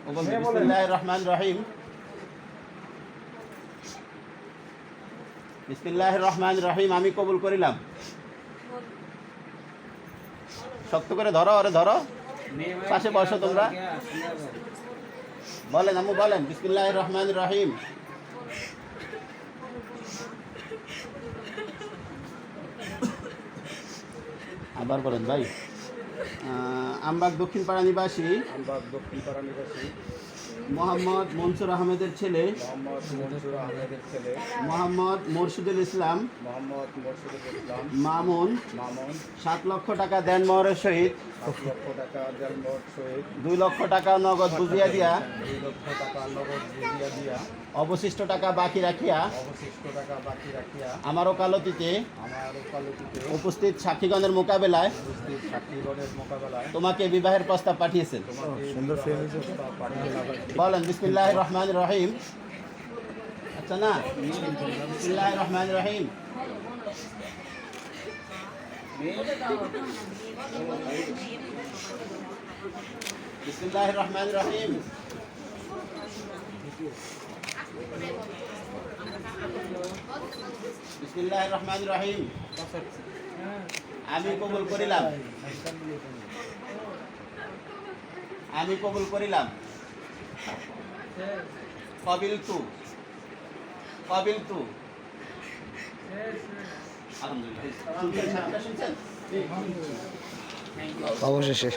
বিসমিল্লাহির রহমানির রহিম। বিসমিল্লাহির রহমানির রহিম। আমি কবুল করিলাম। শক্ত করে ধরো, আরে ধরো, পাশে বসো তোমরা। বলেন আম্মু, বলেন বিসমিল্লাহির রহমানির রহিম। আবার বলেন ভাই। আমবাগ দক্ষিণ পাড়া নিবাসী মোহাম্মদ মনসুর আহমেদের ছেলে মোহাম্মদ মুর্শিদুল ইসলাম মামুন 7 লক্ষ টাকা দেন মোহরের সহিত 2 লক্ষ টাকা নগদ বুঝিয়া দিয়া অবশিষ্ট টাকা বাকি রাখিয়া আমার ওকালতিতে উপস্থিত সাক্ষীগণের মোকাবেলায় তোমাকে বিবাহের প্রস্তাব পাঠিয়েছেন। বলেন বিসমিল্লাহির রহমানির রহিম। আচ্ছা না, বিসমিল্লাহির রহমানির রহিম। বিসমিল্লাহির রহমানির রহিম। বিসমিল্লাহির রহমানির রহিম। আমি কবুল করিলাম। আমি কবুল করিলাম। কবিলতু কবিলতু। আলহামদুলিল্লাহ। শুনছেন? অবশেষে